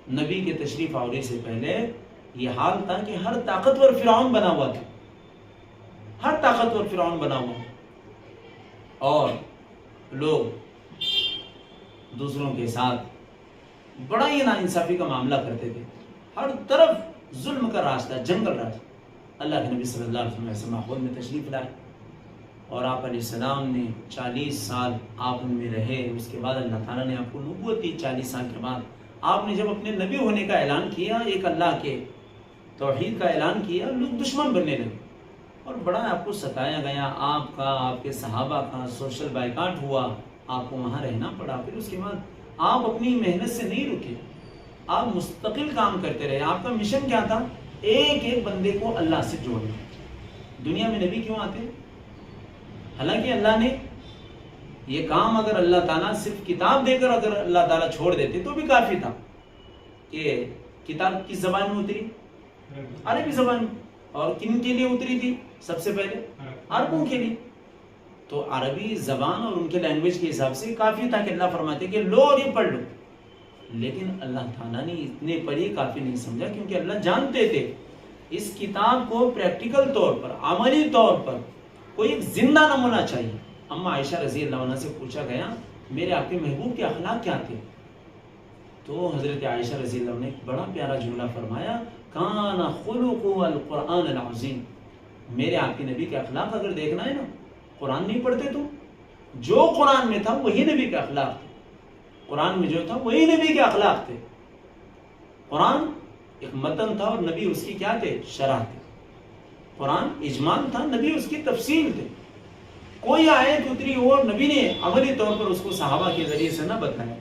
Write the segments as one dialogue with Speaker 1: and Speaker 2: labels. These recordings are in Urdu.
Speaker 1: نبی کے تشریف آوری سے پہلے یہ حال تھا کہ ہر طاقتور فرعون بنا ہوا تھا، ہر طاقتور فرعون بنا ہوا، اور لوگ دوسروں کے ساتھ بڑا ہی ناانصافی کا معاملہ کرتے تھے، ہر طرف ظلم کا راستہ، جنگل راج۔ اللہ کے نبی صلی اللہ علیہ وسلم ایسے ماحول میں تشریف لائے، اور آپ علیہ السلام نے 40 سال آپ ان میں رہے۔ اس کے بعد اللہ تعالیٰ نے آپ کو نبوت دی۔ 40 سال کے بعد آپ نے جب اپنے نبی ہونے کا اعلان کیا، ایک اللہ کے توحید کا اعلان کیا، لوگ دشمن بننے لگے اور بڑا آپ کو ستایا گیا، آپ کا، آپ کے صحابہ کا سوشل بائیکاٹ ہوا، آپ کو وہاں رہنا پڑا۔ پھر اس کے بعد آپ اپنی محنت سے نہیں رکے، آپ مستقل کام کرتے رہے۔ آپ کا مشن کیا تھا؟ ایک ایک بندے کو اللہ سے جوڑنا۔ دنیا میں نبی کیوں آتے؟ حالانکہ اللہ نے یہ کام اگر اللہ تعالیٰ صرف کتاب دے کر اگر اللہ تعالیٰ چھوڑ دیتے تو بھی کافی تھا۔ کہ کتاب کس زبان میں اتری؟ عربی زبان میں۔ اور کن کے لیے اتری تھی سب سے پہلے؟ عربوں کے لیے۔ تو عربی زبان اور ان کے لینگویج کے حساب سے کافی تھا کہ اللہ فرماتے کہ لو اور یہ پڑھ لو۔ لیکن اللہ تعالیٰ نے اتنے پر ہی کافی نہیں سمجھا، کیونکہ اللہ جانتے تھے اس کتاب کو پریکٹیکل طور پر، عملی طور پر کوئی ایک زندہ نمونہ چاہیے۔ اما عائشہ رضی اللہ عنہ سے پوچھا گیا میرے آپ کے محبوب کے اخلاق کیا تھے؟ تو حضرت عائشہ رضی اللہ عنہ نے ایک بڑا پیارا جملہ فرمایا، کان خلقہ القرآن العظیم۔ میرے آپ کے نبی کے اخلاق اگر دیکھنا ہے نا، قرآن نہیں پڑھتے تو جو قرآن میں تھا وہی نبی کے اخلاق تھے، قرآن میں جو تھا وہی نبی کے اخلاق تھے۔ قرآن ایک متن تھا اور نبی اس کی کیا تھے؟ شرح تھے۔ قرآن اجمال تھا، نبی اس کی تفصیل تھے۔ کوئی آیت اتری اور نبی نے عملی طور پر اس کو صحابہ کے ذریعے سے نہ بتایا۔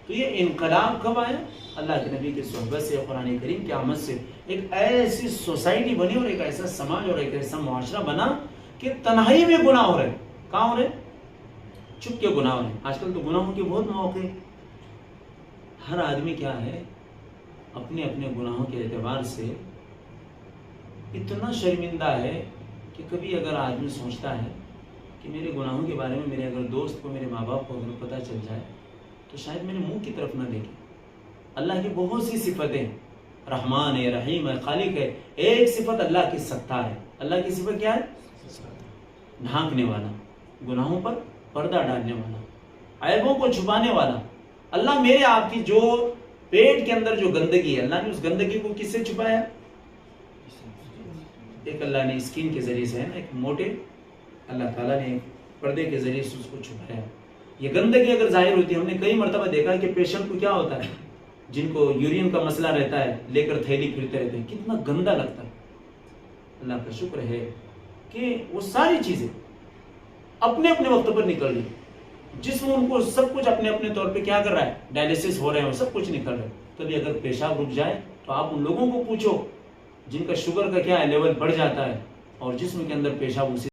Speaker 1: تو یہ انقلاب کب آیا؟ اللہ کے نبی کی صحبت سے، قرآن کریم کی آمد سے ایک ایسی سوسائٹی بنی اور ایک ایسا سماج اور ایک ایسا معاشرہ بنا کہ تنہائی میں گناہ ہو رہے۔ کہاں ہو رہے؟ چھپ کے گناہ ہو رہے۔ آج کل تو گناہوں کے بہت موقع، ہر آدمی کیا ہے اپنے اپنے گناہوں کے اعتبار سے اتنا شرمندہ ہے کہ کبھی اگر آدمی سوچتا ہے کہ میرے گناہوں کے بارے میں میرے اگر دوست کو، میرے ماں باپ کو اگر پتہ چل جائے تو شاید میرے منہ کی طرف نہ دیکھے۔ اللہ کی بہت سی صفتیں، رحمان ہے، رحیم ہے، خالق ہے۔ ایک صفت اللہ کی ستار ہے۔ اللہ کی صفت کیا ہے؟ ڈھانکنے والا، گناہوں پر پردہ ڈالنے والا، عیبوں کو چھپانے والا۔ اللہ میرے آپ کی جو پیٹ کے اندر جو گندگی ہے، اللہ نے اس گندگی کو کس سے چھپایا؟ ایک اللہ نے اسکن کے ذریعے سے ہے نا، ایک موٹے اللہ تعالیٰ نے پردے کے ذریعے سے اس کو چھپایا۔ یہ گندگی اگر ظاہر ہوتی ہے، ہم نے کئی مرتبہ دیکھا ہے کہ پیشنٹ کو کیا ہوتا ہے، جن کو یورین کا مسئلہ رہتا ہے، لے کر تھیلی پھرتے رہتے ہیں، کتنا گندا لگتا ہے۔ اللہ کا شکر ہے کہ وہ ساری چیزیں اپنے اپنے وقت پر نکل رہی، جسم ان کو سب کچھ اپنے اپنے طور پہ کیا کر رہا ہے، ڈائلیسس ہو رہے ہیں، سب کچھ نکل رہا ہے۔ کبھی اگر پیشاب رک جائے تو آپ ان لوگوں کو پوچھو جن کا شوگر کا کیا ہے لیول بڑھ جاتا ہے اور جسم کے اندر پیشاب اسی